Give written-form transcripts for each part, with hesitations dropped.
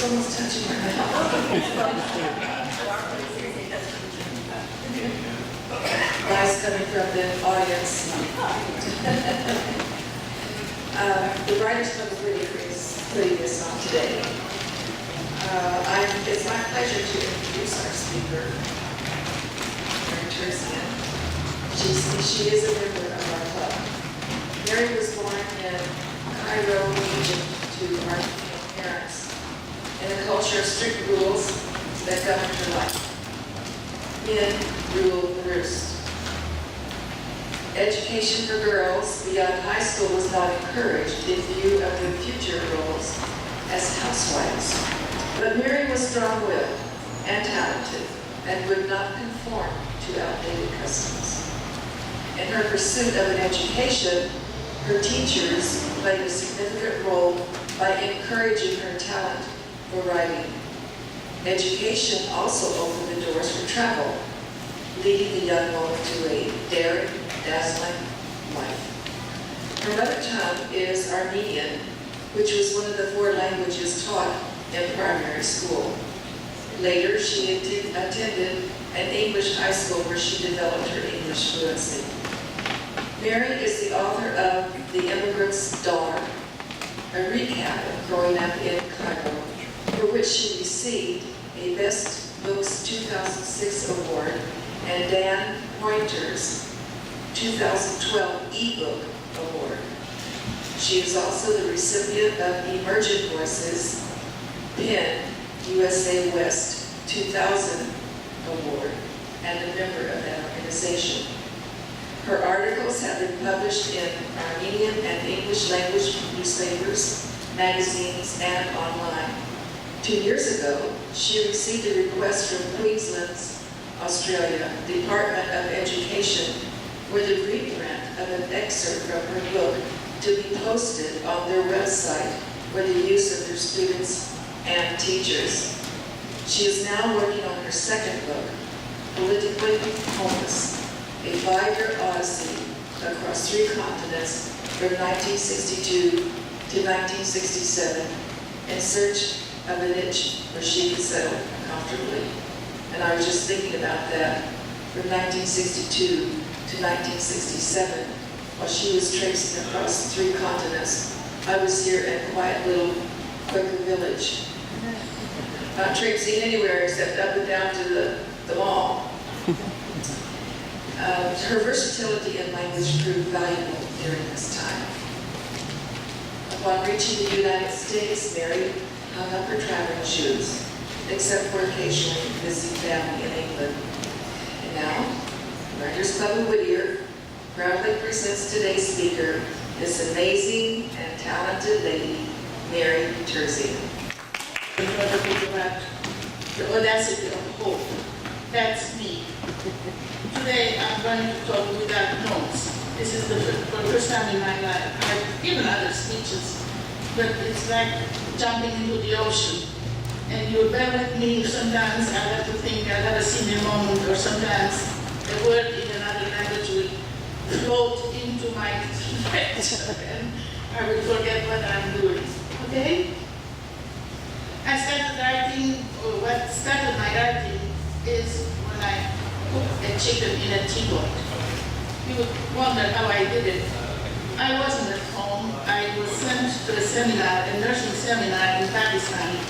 almost touching my mouth. Lies coming from the audience. The Writers Club of Whittier is putting this on today. It's my pleasure to introduce our speaker, Mary Terzian. She is a member of our club. Mary was born in Cairo, Egypt, to Armenian parents, in a culture of strict rules that governed her life. Men rule the roost. Education for girls beyond high school was not encouraged in view of their future roles as housewives. But Mary was strong-willed and talented and would not conform to outdated customs. In her pursuit of an education, her teachers played a significant role by encouraging her talent for writing. Education also opened the doors for travel, leading the young woman to a daring, dazzling life. Her mother tongue is Armenian, which was one of the 4 languages taught in primary school. Later, she attended an English high school where she developed her English fluency. Mary is the author of The Immigrants' Daughter, a recap of growing up in Cairo, for which she received a Best Books 2006 award and Dan Pointer's 2012 eBook award. She is also the recipient of Emergent Voices PEN USA West 2000 award and a member of that organization. Her articles have been published in Armenian and English language newspapers, magazines, and online. 2 years ago, she received a request from Queensland's, Australia, Department of Education for the reprint of an excerpt from her book to be posted on their website for the use of their students and teachers. She is now working on her second book, Politically Homeless, a 5-year odyssey across 3 continents from 1962 to 1967 in search of a niche where she could settle comfortably. And I was just thinking about that. From 1962 to 1967, while she was tracing across 3 continents, I was here in a quiet little Quaker village. Not traipsing anywhere except up and down to the mall. Her versatility in language proved valuable during this time. Upon reaching the United States, Mary hung up her traveling shoes, except for occasionally visiting family in England. And now, Writers Club of Whittier proudly presents today's speaker, this amazing and talented lady, Mary Terzian. The audacity of hope. That's me. Today I'm going to talk without notes. This is the first time in my life. I've given other speeches, but it's like jumping into the ocean. And you bear with me, sometimes I have to think I've never seen a moment, or sometimes a word in another language will float into my head and I will forget what I'm doing. Okay? I started writing, or what started my writing is when I cooked a chicken in a teapot. You would wonder how I did it. I wasn't at home. I was sent to a seminar, a nursing seminar in Pakistan.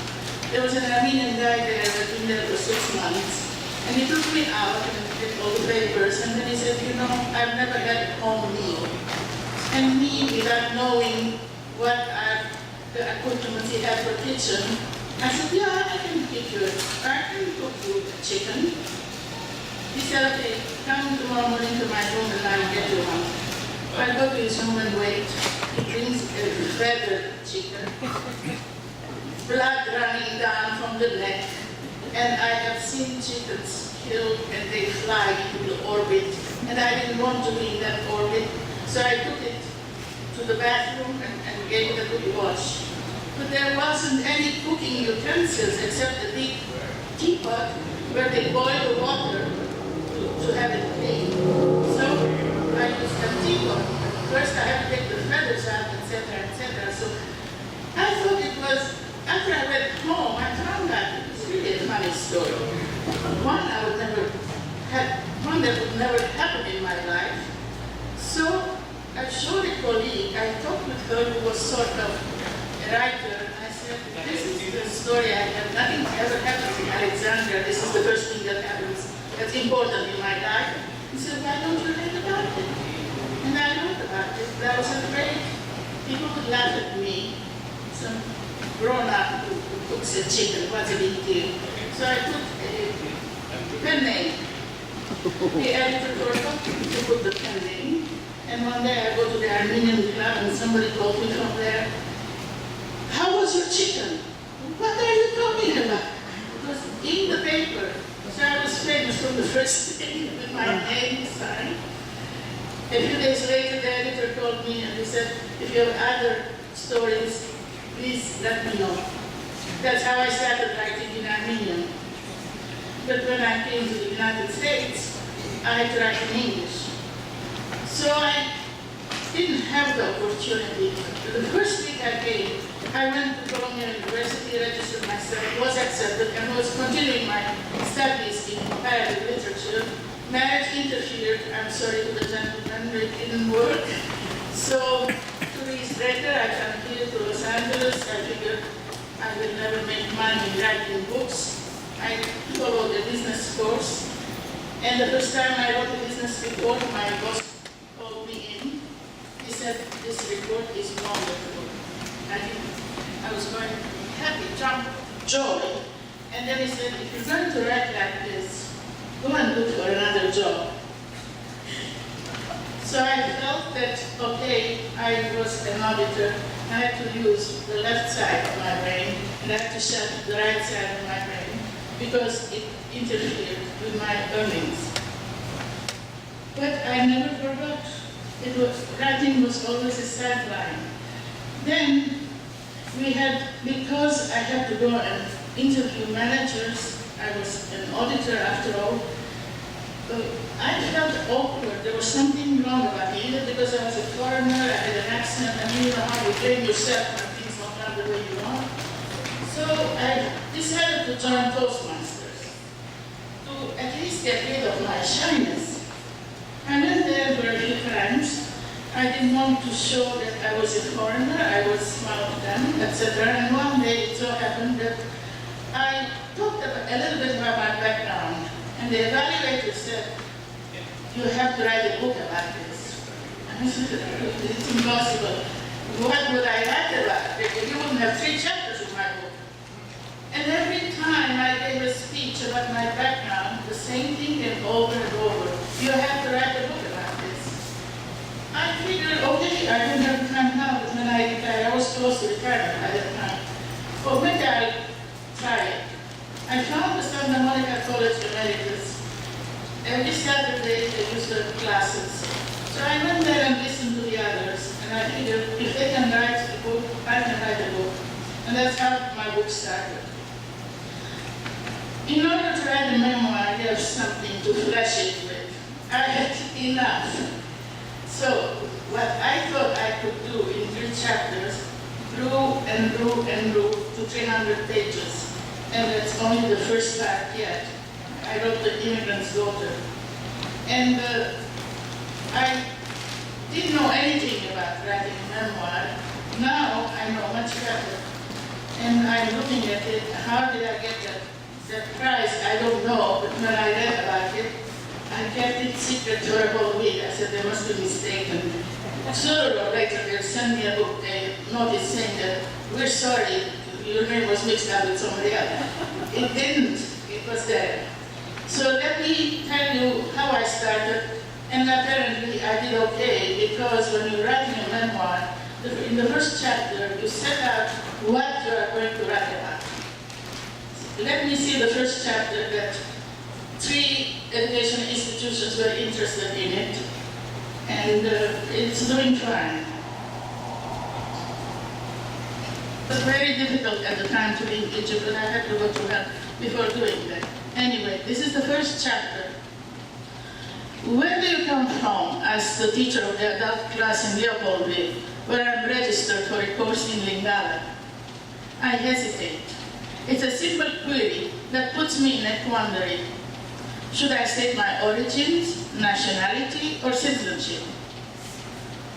There was an Armenian guy there who had been there for 6 months. And he took me out and did all the papers. And then he said, you know, I've never had a home meal. And me, without knowing what the accoutrements he had for kitchen, I said, yeah, I can cook you a chicken. He said, okay, come tomorrow morning to my room and I'll get you one. I go to his room and wait. He brings a feathered chicken, blood running down from the neck. And I have seen chickens killed and they fly into the orbit. And I didn't want to be in that orbit. So I took it to the bathroom and gave it a good wash. But there wasn't any cooking utensils except the big teapot where they boil the water to have it clean. So I used a teapot. First I had to take the feathers out, etc., etc. So I thought it was, after I went home, I funny story. One that would never happen in my life. So I showed a colleague, I talked with her who was sort of a writer, and I said, this is the story I have. Nothing ever happens in Alexandria. This is the first thing that happens that's important in my life. He said, why don't you write about it? And I wrote about it. That was a great, people would laugh at me. Some grown-up who cooks a chicken, what's a big deal? So I put a pen name. The editor forgot to put the pen name. And one day I go to the Armenian club and somebody told me from there, how was your chicken? What are you talking about? It was in the paper. So I was famous from the first day with my name signed. A few days later, the editor called me and he said, if you have other stories, please let me know. That's how I started writing in Armenian. But when I came to the United States, I had to write in English. So I didn't have the opportunity. The first week I came, I went to Columbia University, registered myself, was accepted, and was continuing my studies in comparative literature. Marriage interfered, I'm sorry to the gentleman, it didn't work. So 2 weeks later, I came here to Los Angeles. I figured I will never make money writing books. I followed a business course. And the first time I wrote a business report, my boss called me in. He said, this report is wonderful. I was going happy, joy. And then he said, if you're going to write like this, go and look for another job. So I felt that, okay, I was an auditor. I had to use the left side of my brain, and I had to shut the right side of my brain because it interfered with my earnings. But I never forgot. Writing was always a sideline. Then we had, because I had to go and interview managers, I was an auditor after all, I felt awkward. There was something wrong about me, either because I was a foreigner, I had an accent, and you know how you blame yourself when things don't run the way you want. So I decided to join Toastmasters to at least get rid of my shyness. I went there for a few times. I didn't want to show that I was a foreigner, I was one of them, etc. And one day it so happened that I talked a little bit about my background. And the evaluator said, you have to write a book about this. I said, it's impossible. What would I write about? You wouldn't have 3 chapters in my book. And every time I gave a speech about my background, the same thing came over and over. You have to write a book about this. I figured, okay, I don't have time now, but when I retired, I was close to retirement at that time. But maybe I'll try it. I found the Santa Monica College Emeritus. Every Saturday they use their classes. So I went there and listened to the others, and I figured if they can write a book, I can write a book. And that's how my book started. In order to write a memoir, you have something to flesh it with. I had enough. So what I thought I could do in 3 chapters grew and grew and grew to 300 pages. And that's only the first part yet. I wrote The Immigrants' Daughter. And I didn't know anything about writing a memoir. Now I know much better. And I'm looking at it, how did I get that prize? I don't know, but when I read about it, I kept it secret for a whole week. I said, they must be mistaken. Sooner or later, they'll send me a book, a notice saying that, we're sorry, your name was mixed up with somebody else. It didn't, it was there. So let me tell you how I started, and apparently I did okay, because when you're writing a memoir, in the first chapter, you set out what you are going to write about. Let me see the first chapter that 3 education institutions were interested in it, and it's doing fine. It was very difficult at the time to be in Egypt, but I had to go to her before doing that. Anyway, this is the first chapter. Where do you come from? Asked the teacher of the adult class in Leopoldville, where I'm registered for a course in Lingala. I hesitate. It's a simple query, that puts me in a quandary. Should I state my origins, nationality, or citizenship?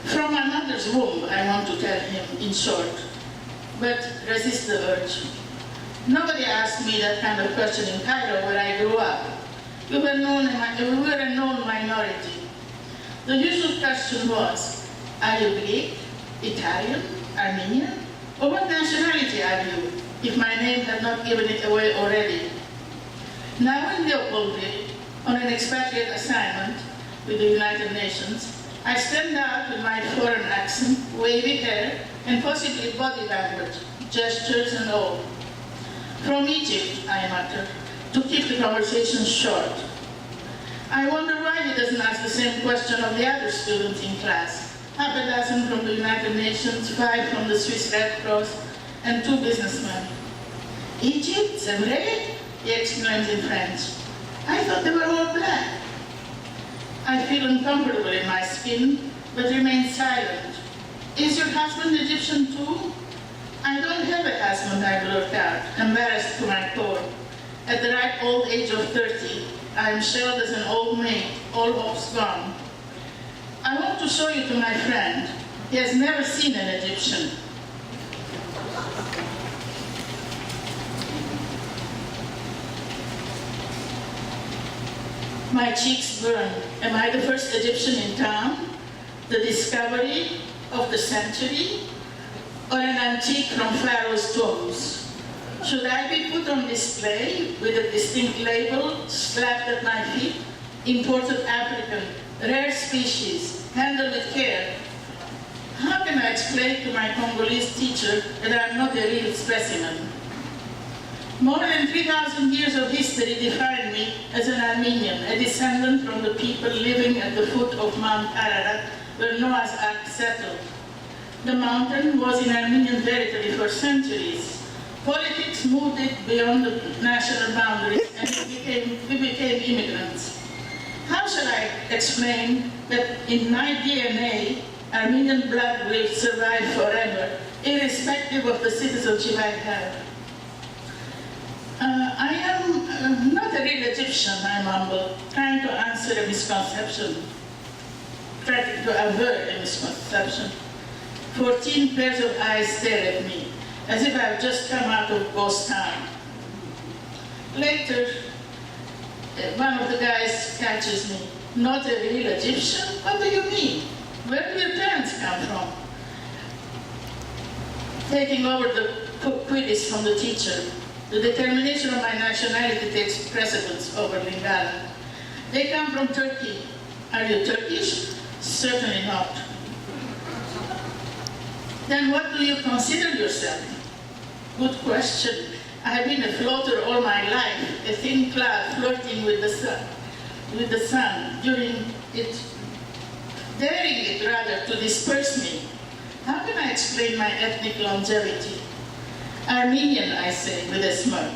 From my mother's womb, I want to tell him in short, but resist the urge. Nobody asked me that kind of question in Cairo where I grew up. We were a known minority. The usual question was, are you Greek, Italian, Armenian, or what nationality are you, if my name had not given it away already? Now in Leopoldville, on an expatriate assignment with the United Nations, I stand out with my foreign accent, wavy hair, and possibly body language, gestures and all. From Egypt, I mutter, to keep the conversation short. I wonder why he doesn't ask the same question of the other students in class. Half a dozen from the United Nations, 5 from the Swiss Red Cross, and 2 businessmen. Egypt, c'est vrai? He exclaims in French. I thought they were all black. I feel uncomfortable in my skin, but remain silent. Is your husband Egyptian too? I don't have a husband, I blurt out, embarrassed to my core. At the ripe old age of 30, I am shelled as an old maid, all hopes gone. I want to show you to my friend. He has never seen an Egyptian. My cheeks burn. Am I the first Egyptian in town? The discovery of the century? Or an antique from Pharaoh's tombs? Should I be put on display with a distinct label slapped at my feet? Imported African, rare species, handled with care. How can I explain to my Congolese teacher that I'm not a real specimen? More than 3,000 years of history define me as an Armenian, a descendant from the people living at the foot of Mount Ararat, where Noah's Ark settled. The mountain was in Armenian territory for centuries. Politics moved it beyond the national boundaries, and we became immigrants. How shall I explain that in my DNA, Armenian blood will survive forever, irrespective of the citizenship I have? I am not a real Egyptian, I mumble, trying to answer a misconception, trying to avert a misconception. 14 pairs of eyes stare at me, as if I've just come out of ghost town. Later, one of the guys catches me. Not a real Egyptian? What do you mean? Where do your parents come from? Taking over the quidditch from the teacher, the determination of my nationality takes precedence over Lingala. They come from Turkey. Are you Turkish? Certainly not. Then what do you consider yourself? Good question. I have been a floater all my life, a thin cloud flirting with the sun, daring it rather to disperse me. How can I explain my ethnic longevity? Armenian, I say with a smirk.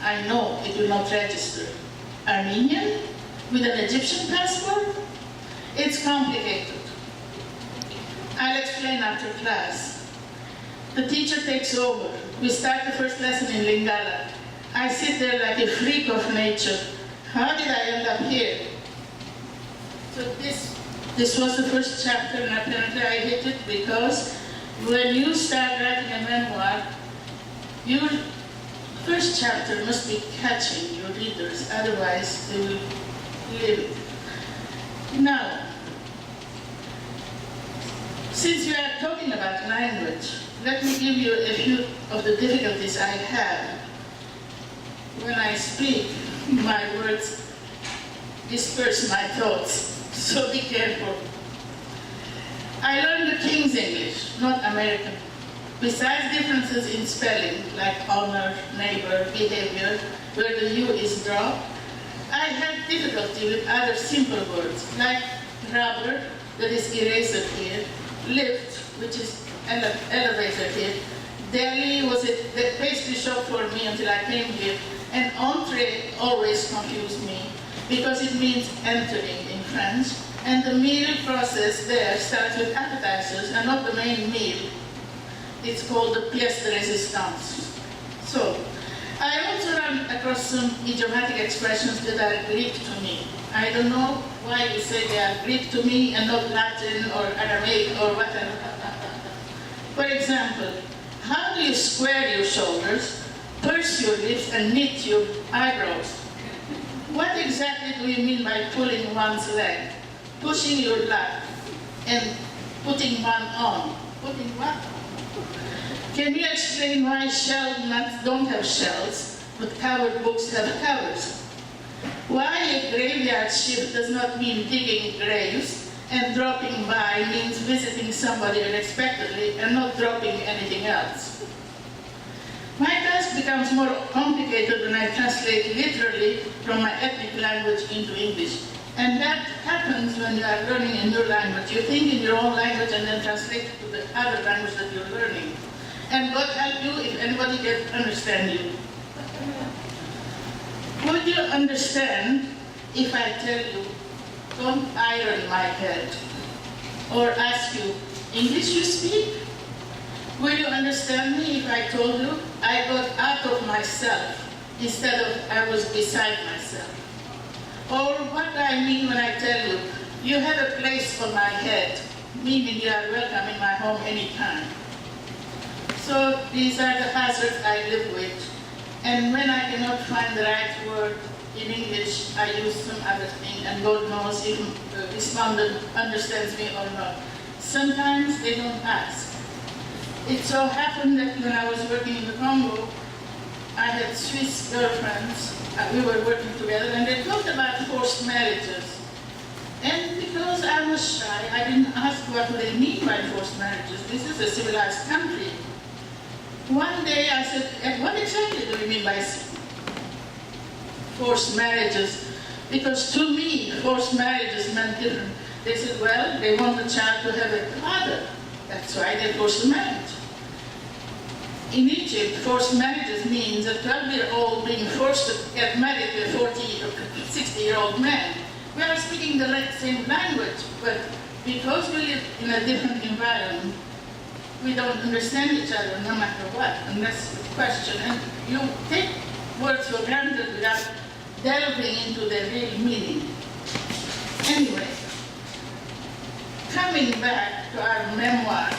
I know it will not register. Armenian? With an Egyptian passport? It's complicated. I'll explain after class. The teacher takes over. We start the first lesson in Lingala. I sit there like a freak of nature. How did I end up here? So this was the first chapter, and apparently I hit it because when you start writing a memoir, your first chapter must be catching your readers, otherwise they will leave it. Now, since you are talking about language, let me give you a few of the difficulties I have when I speak. My words disperse my thoughts, so be careful. I learned the King's English, not American. Besides differences in spelling, like honor, neighbor, behavior, where the U is dropped, I had difficulty with other simple words, like rubber, that is eraser here, lift, which is elevator here. Delhi was a pastry shop for me until I came here, and entree always confused me because it means entering in French, and the meal process there starts with appetizers and not the main meal. It's called the pièce de résistance. So, I also ran across some idiomatic expressions that are Greek to me. I don't know why you say they are Greek to me and not Latin or Aramaic or whatever. For example, how do you square your shoulders, purse your lips, and knit your eyebrows? What exactly do you mean by pulling one's leg, pushing your leg, and putting one on? Putting what on? Can you explain why shelled nuts don't have shells, but covered books have covers? Why a graveyard shift does not mean digging graves, and dropping by means visiting somebody unexpectedly and not dropping anything else? My task becomes more complicated when I translate literally from my ethnic language into English. And that happens when you are learning a new language. You think in your own language and then translate it to the other language that you're learning. And God help you if anybody can understand you. Would you understand if I tell you, don't iron my head? Or ask you, English you speak? Will you understand me if I told you I got out of myself instead of I was beside myself? Or what do I mean when I tell you, you have a place for my head, meaning you are welcome in my home anytime? So these are the hazards I live with. And when I cannot find the right word in English, I use some other thing, and God knows if respondent understands me or not. Sometimes they don't ask. It so happened that when I was working in the Congo, I had Swiss girlfriends. We were working together, and they talked about forced marriages. And because I was shy, I didn't ask what do they mean by forced marriages. This is a civilized country. One day I said, what exactly do you mean by forced marriages? Because to me, forced marriages meant different. They said, well, they want the child to have a father. That's why they forced the marriage. In Egypt, forced marriages means a 12-year-old being forced to get married to a 40 or 60-year-old man. We are speaking the same language, but because we live in a different environment, we don't understand each other no matter what, and that's the question. And you take words for granted without delving into their real meaning. Anyway, coming back to our memoir.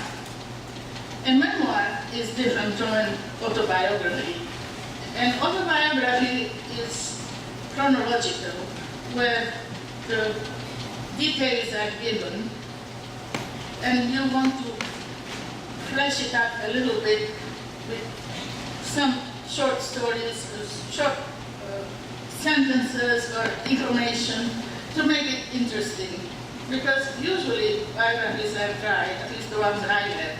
A memoir is different from an autobiography. An autobiography is chronological, where the details are given, and you want to flesh it up a little bit with some short stories, short sentences or information to make it interesting. Because usually biographies are dry, at least the ones that I read.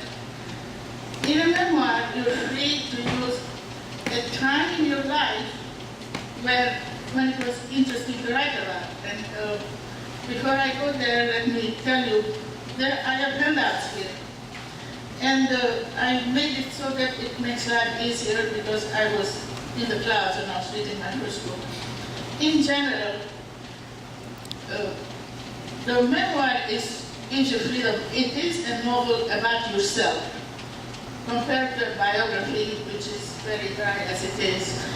In a memoir, you're free to use a time in your life when it was interesting to write about. And before I go there, let me tell you that I have handouts here. And I made it so that it makes life easier because I was in the clouds when I was reading my first book. In general, the memoir gives you freedom. It is a novel about yourself, compared to a biography, which is very dry as it is.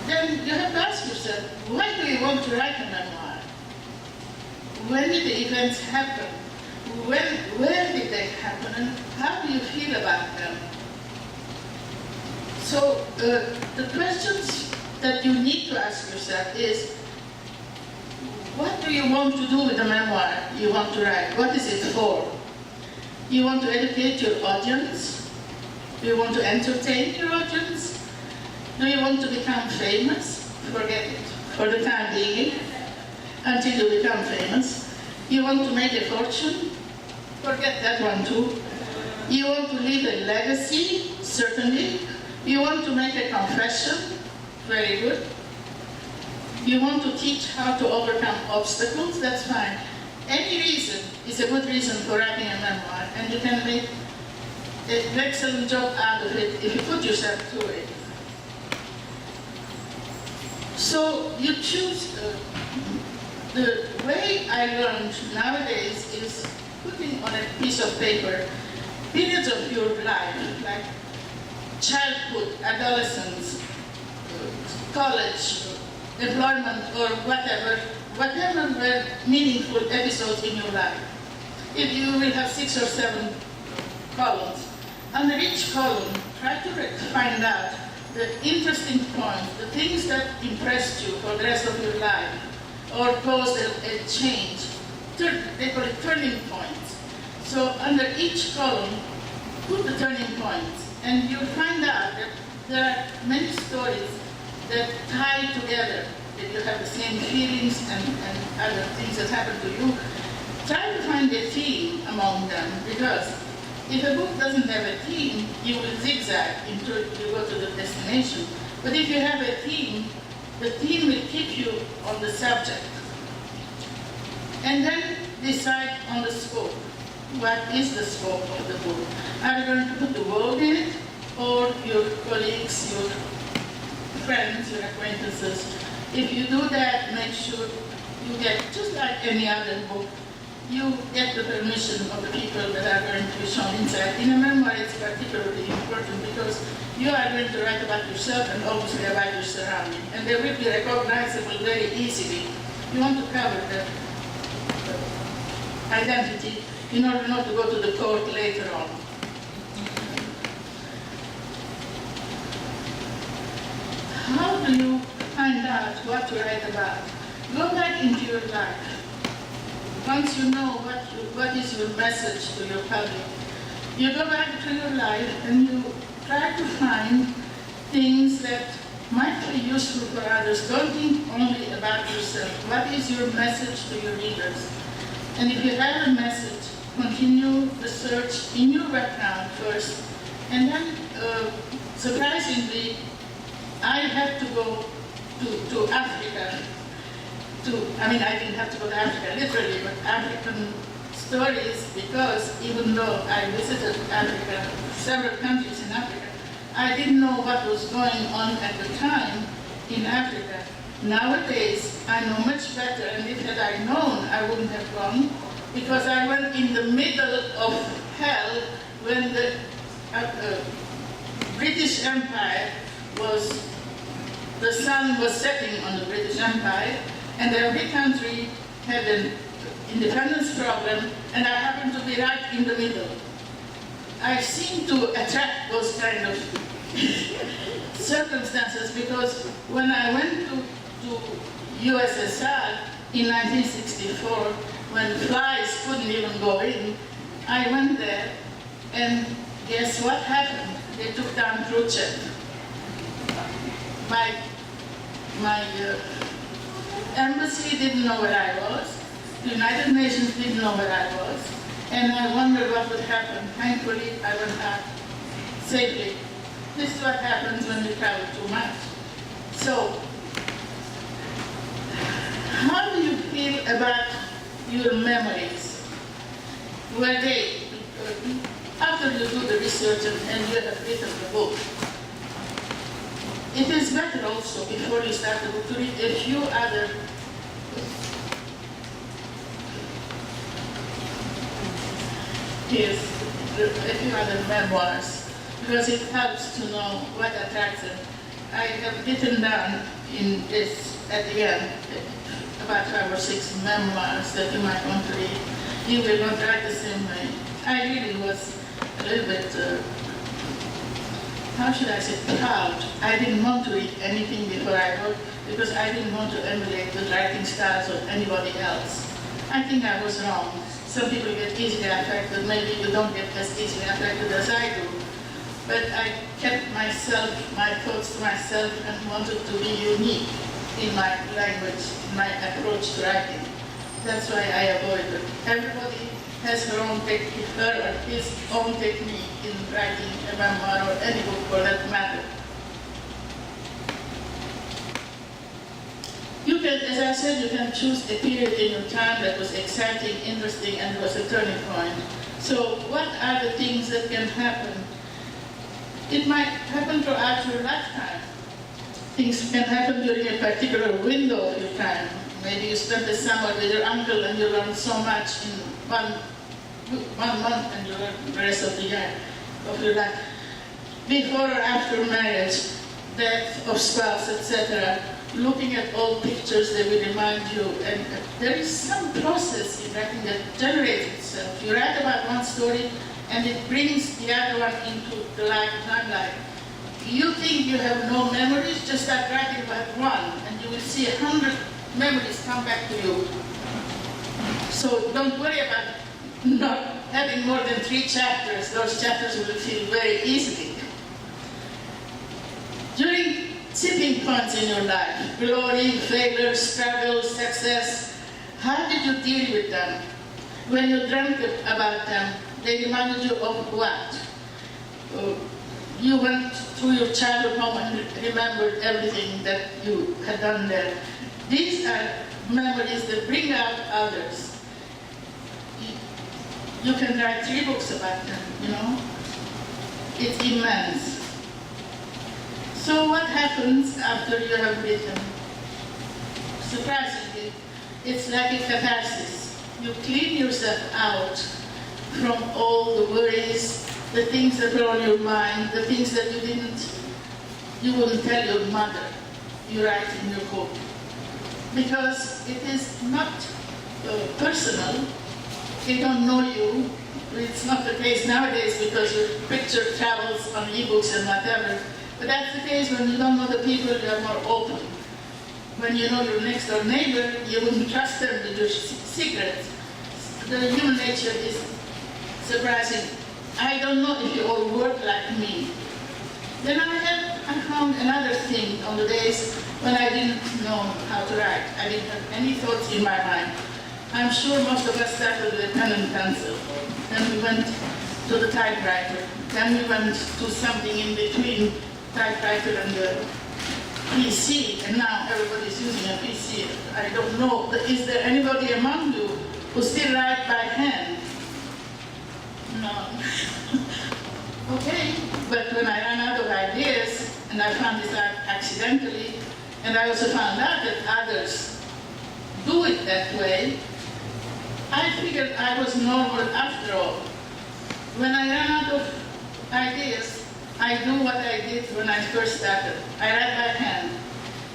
Then you have to ask yourself, why do you want to write a memoir? When did the events happen? Where did they happen, and how do you feel about them? So the questions that you need to ask yourself is, what do you want to do with the memoir you want to write? What is it for? You want to educate your audience? Do you want to entertain your audience? Do you want to become famous? Forget it, for the time being, until you become famous. You want to make a fortune? Forget that one too. You want to leave a legacy? Certainly. You want to make a confession? Very good. You want to teach how to overcome obstacles? That's fine. Any reason is a good reason for writing a memoir, and you can make an excellent job out of it if you put yourself through it. So you choose, the way I learned nowadays is putting on a piece of paper periods of your life, like childhood, adolescence, college, employment, or whatever were meaningful episodes in your life. If you will have 6 or 7 columns, under each column, try to find out the interesting points, the things that impressed you for the rest of your life, or caused a change. They call it turning points. So under each column, put the turning points, and you'll find out that there are many stories that tie together, that you have the same feelings and other things that happen to you. Try to find a theme among them, because if a book doesn't have a theme, you will zigzag until you go to the destination. But if you have a theme, the theme will keep you on the subject. And then decide on the scope. What is the scope of the book? Are you going to put the world in it, or your colleagues, your friends, your acquaintances? If you do that, make sure you get, just like any other book, you get the permission of the people that are going to be shown inside. In a memoir, it's particularly important because you are going to write about yourself and obviously about your surrounding, and they will be recognizable very easily. You want to cover the identity in order not to go to the court later on. How do you find out what to write about? Go back into your life. Once you know what is your message to your public, you go back to your life and you try to find things that might be useful for others. Don't think only about yourself. What is your message to your readers? And if you have a message, continue the search in your background first. And then, surprisingly, I had to go to Africa. I didn't have to go to Africa literally, but African stories, because even though I visited Africa, several countries in Africa, I didn't know what was going on at the time in Africa. Nowadays, I know much better, and if had I known, I wouldn't have gone, because I went in the middle of hell when the British Empire the sun was setting on the British Empire, and every country had an independence problem, and I happened to be right in the middle. I seem to attract those kind of circumstances, because when I went to USSR in 1964, when flies couldn't even go in, I went there, and guess what happened? They took down Khrushchev. My embassy didn't know where I was, the United Nations didn't know where I was, and I wondered what would happen. Thankfully, I went out safely. This is what happens when you travel too much. So, how do you feel about your memories? Were they, after you do the research and you have written the book, it is better also, before you start the book, to read a few other memoirs, because it helps to know what attracts them. I have written down in this, at the end, about 5 or 6 memoirs that you might want to read. You will not write the same way. I really was a little bit, how should I say, proud. I didn't want to read anything before I wrote, because I didn't want to emulate the writing styles of anybody else. I think I was wrong. Some people get easily affected. Maybe you don't get as easily affected as I do. But I kept my thoughts to myself, and wanted to be unique in my language, my approach to writing. That's why I avoid it. Everybody has her own technique, her or his own technique in writing a memoir or any book for that matter. You can, as I said, you can choose a period in your time that was exciting, interesting, and was a turning point. So what are the things that can happen? It might happen throughout your lifetime. Things can happen during a particular window of your time. Maybe you spent the summer with your uncle and you learned so much in one month, and you learn the rest of the year of your life. Before or after marriage, death of spouse, etc., looking at old pictures, they will remind you, and there is some process in writing that generates itself. You write about one story, and it brings the other one into the timeline. You think you have no memories, just start writing about one, and you will see 100 memories come back to you. So don't worry about not having more than 3 chapters. Those chapters will fill very easily. During tipping points in your life, glory, failure, struggle, success, how did you deal with them? When you dreamt about them, they reminded you of what? You went through your childhood home and remembered everything that you had done there. These are memories that bring out others. You can write 3 books about them, you know? It's immense. So what happens after you have written? Surprisingly, it's like a catharsis. You clean yourself out from all the worries, the things that are on your mind, the things that you wouldn't tell your mother. You write in your book. Because it is not personal. They don't know you. It's not the case nowadays because your picture travels on e-books and whatever. But that's the case when you don't know the people, you are more open. When you know your next door neighbor, you wouldn't trust them with your secrets. The human nature is surprising. I don't know if you all work like me. Then I found another thing on the days when I didn't know how to write. I didn't have any thoughts in my mind. I'm sure most of us started with a pen and pencil. Then we went to the typewriter. Then we went to something in between typewriter and the PC, and now everybody's using a PC. I don't know, is there anybody among you who still write by hand? No. Okay, but when I ran out of ideas, and I found this out accidentally, and I also found out that others do it that way, I figured I was normal after all. When I ran out of ideas, I do what I did when I first started. I write by hand.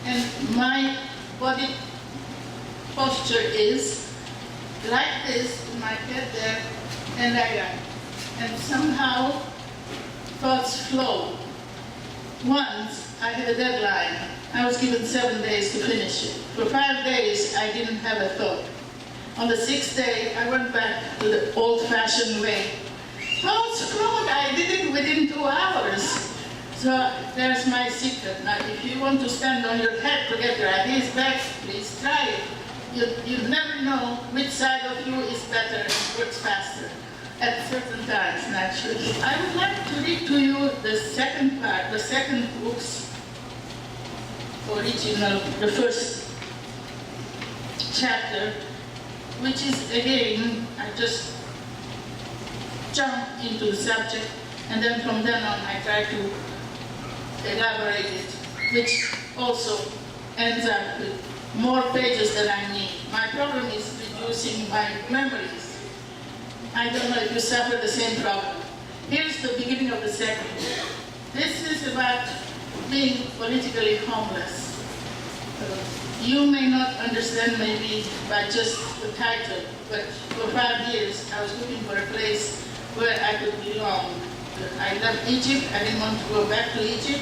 And my body posture is like this, my head there, and I write. And somehow thoughts flow. Once I had a deadline. I was given 7 days to finish it. For 5 days, I didn't have a thought. On the 6th day, I went back to the old-fashioned way. Thoughts flowed. I did it within 2 hours. So there's my secret. Now, if you want to stand on your head to get your ideas back, please try it. You never know which side of you is better and works faster at certain times, naturally. I would like to read to you the second part, the second book's original, the first chapter, which is, again, I just jump into the subject, and then from then on I try to elaborate it, which also ends up with more pages than I need. My problem is reducing my memories. I don't know if you suffer the same problem. Here's the beginning of the second book. This is about being politically homeless. You may not understand maybe by just the title, but for 5 years I was looking for a place where I could belong. I left Egypt. I didn't want to go back to Egypt,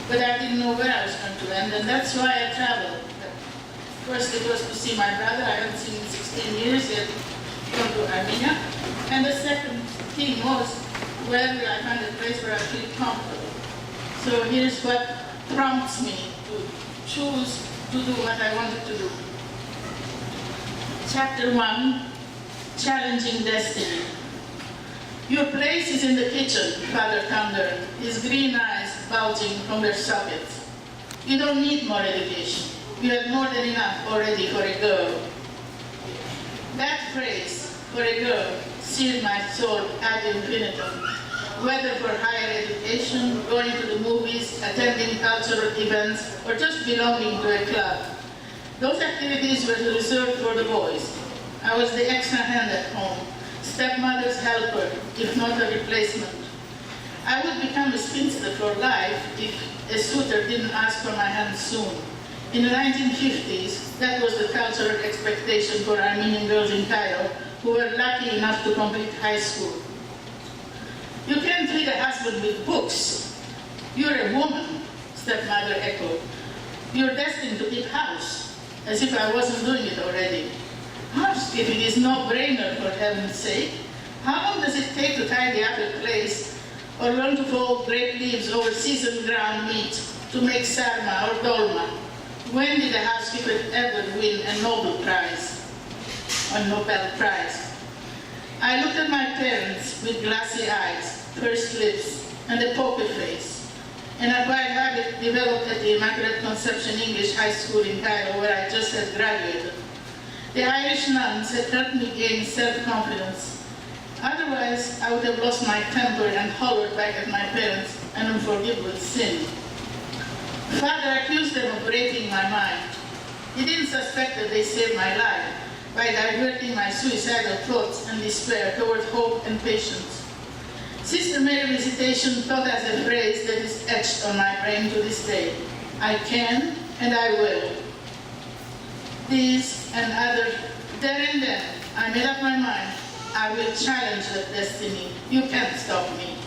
but I didn't know where I was going to end, and that's why I traveled. First it was to see my brother. I hadn't seen him in 16 years yet, gone to Armenia. And the second thing was, where will I find a place where I feel comfortable? So here's what prompts me to choose to do what I wanted to do. Chapter 1, Challenging Destiny. Your place is in the kitchen, Father thundered, his green eyes bulging from their sockets. You don't need more education. You have more than enough already for a girl. That phrase, for a girl, seared my soul ad infinitum. Whether for higher education, going to the movies, attending cultural events, or just belonging to a club. Those activities were reserved for the boys. I was the extra hand at home, stepmother's helper, if not a replacement. I would become a spinster for life if a suitor didn't ask for my hand soon. In the 1950s, that was the cultural expectation for Armenian girls in Cairo who were lucky enough to complete high school. You can't treat a husband with books. You're a woman, stepmother echoed. You're destined to keep house, as if I wasn't doing it already. House, if it is no-brainer, for heaven's sake. How long does it take to tidy up a place or learn to fold grape leaves over seasoned ground meat to make sarma or dolma? When did a housekeeper ever win a Nobel Prize? A Nobel Prize? I looked at my parents with glassy eyes, pursed lips, and a poker face. An acquired habit developed at the Immaculate Conception English High School in Cairo, where I just had graduated. The Irish nuns had helped me gain self-confidence. Otherwise, I would have lost my temper and hollered back at my parents, an unforgivable sin. Father accused them of breaking my mind. He didn't suspect that they saved my life by diverting my suicidal thoughts and despair toward hope and patience. Sister Mary Visitation taught us a phrase that is etched on my brain to this day. I can and I will. These and other, there and then, I made up my mind. I will challenge that destiny. You can't stop me.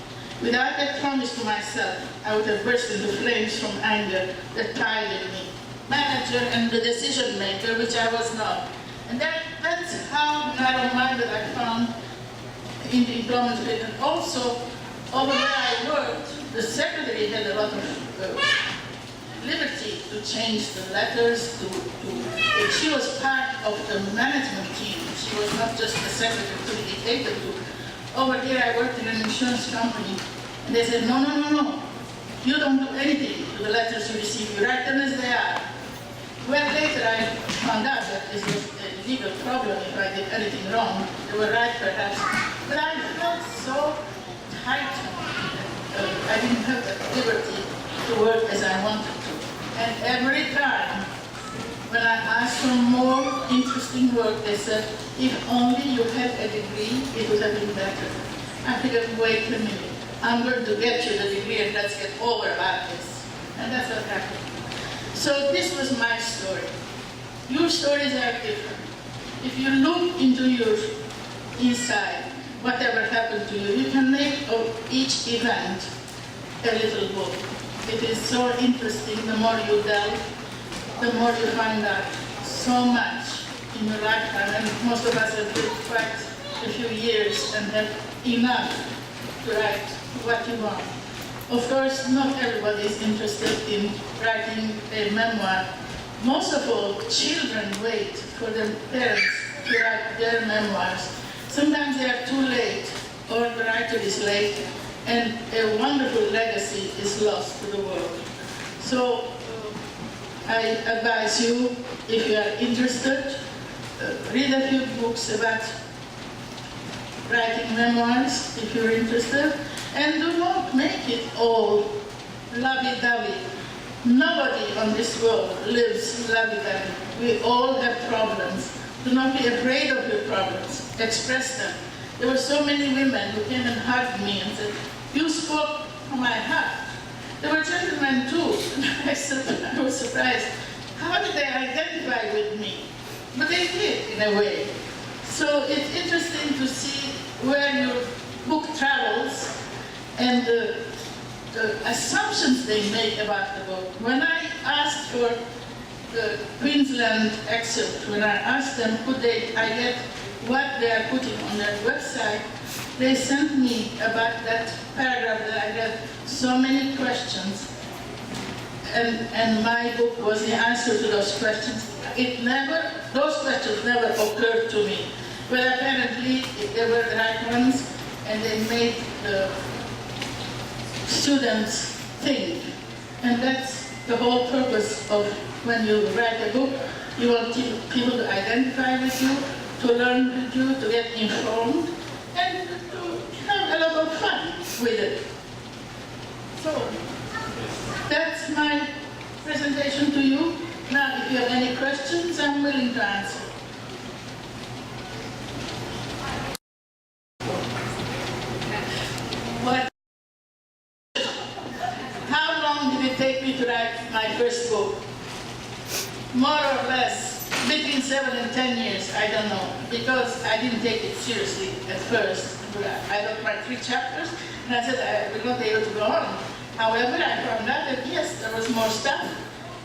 Without that promise to myself, I would have burst into flames from anger that piled in me. Manager and the decision maker, which I was not. And that's how narrow-minded I found in the employment field. And also, over where I worked, the secretary had a lot of liberty to change the letters, she was part of the management team. She was not just a secretary to be dictated to. Over here, I worked in an insurance company, and they said, no, no, no, no. You don't do anything to the letters you receive. You write them as they are. Well, later I found out that this was a legal problem if I did anything wrong. They were right, perhaps. But I felt so tight. I didn't have the liberty to work as I wanted to. And every time when I asked for more interesting work, they said, if only you had a degree, it would have been better. I figured, wait a minute. I'm going to get you the degree and let's get over about this. And that's what happened. So this was my story. Your stories are different. If you look into your inside, whatever happened to you, you can make of each event a little book. It is so interesting. The more you delve, the more you find out so much in your lifetime. And most of us have lived quite a few years and have enough to write what you want. Of course, not everybody is interested in writing a memoir. Most of all, children wait for their parents to write their memoirs. Sometimes they are too late, or the writer is late, and a wonderful legacy is lost to the world. So I advise you, if you are interested, read a few books about writing memoirs, if you're interested, and do not make it all lovey-dovey. Nobody on this world lives lovey-dovey. We all have problems. Do not be afraid of your problems. Express them. There were so many women who came and hugged me and said, you spoke from my heart. There were gentlemen too. I was surprised. How did they identify with me? But they did, in a way. So it's interesting to see where your book travels and the assumptions they make about the book. When I asked for the Queensland excerpt, when I asked them could I get what they are putting on their website, they sent me about that paragraph that I read, so many questions, and my book was the answer to those questions. Those questions never occurred to me, but apparently they were the right ones, and they made the students think. And that's the whole purpose of when you write a book. You want people to identify with you, to learn with you, to get informed, and to have a lot of fun with it. So, that's my presentation to you. Now, if you have any questions, I'm willing to answer. What write my first book. More or less, between 7 and 10 years, I don't know, because I didn't take it seriously at first. I got my 3 chapters, and I said I will not be able to go on. However, I found out that yes, there was more stuff,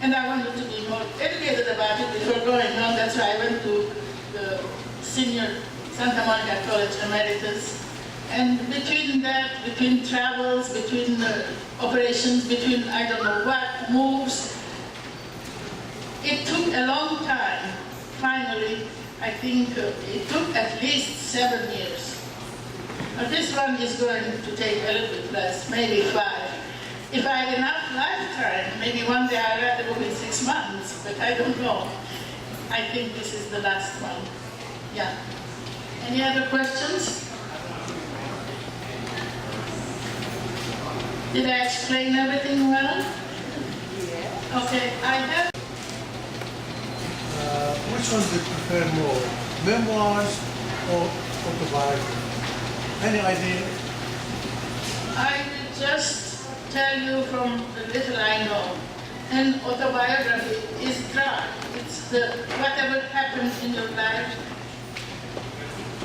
and I wanted to be more educated about it before going on. That's why I went to the senior Santa Monica College Emeritus. And between that, between travels, between operations, between I don't know what, moves, it took a long time. Finally, I think it took at least 7 years. But this one is going to take a little bit less, maybe 5. If I have enough lifetime, maybe one day I'll write the book in 6 months, but I don't know. I think this is the last one. Yeah. Any other questions? Did I explain everything well? Yeah. Okay, I have. Which one do you prefer more, memoirs or autobiography? Any idea? I will just tell you from the little I know. An autobiography is dry. It's the whatever happened in your life,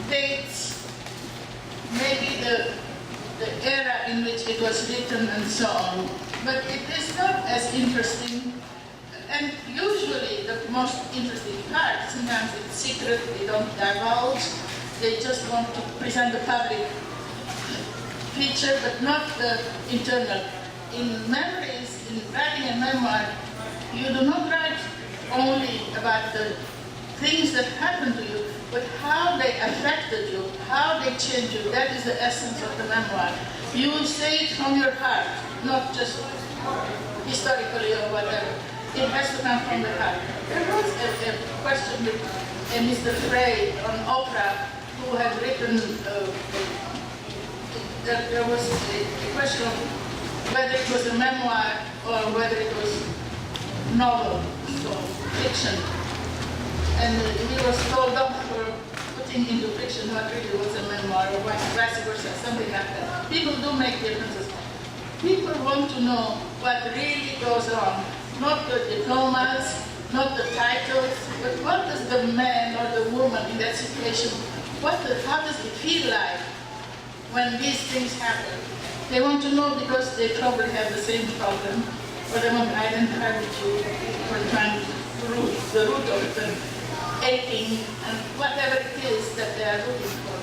dates, maybe the era in which it was written and so on. But it is not as interesting. And usually the most interesting part, sometimes it's secret, they don't divulge, they just want to present the public feature, but not the internal. In memories, in writing a memoir, you do not write only about the things that happened to you, but how they affected you, how they changed you. That is the essence of the memoir. You say it from your heart, not just historically or whatever. It has to come from the heart. There was a question with Mr. Frey on Oprah, who had written, there was a question of whether it was a memoir or whether it was novel, so fiction. And he was told off for putting into fiction what really was a memoir or vice versa, something like that. People do make differences. People want to know what really goes on. Not the diplomas, not the titles, but what does the man or the woman in that situation, how does it feel like when these things happen? They want to know because they probably have the same problem, or they want to identify with you when trying to root the root of the aching and whatever it is that they are looking for.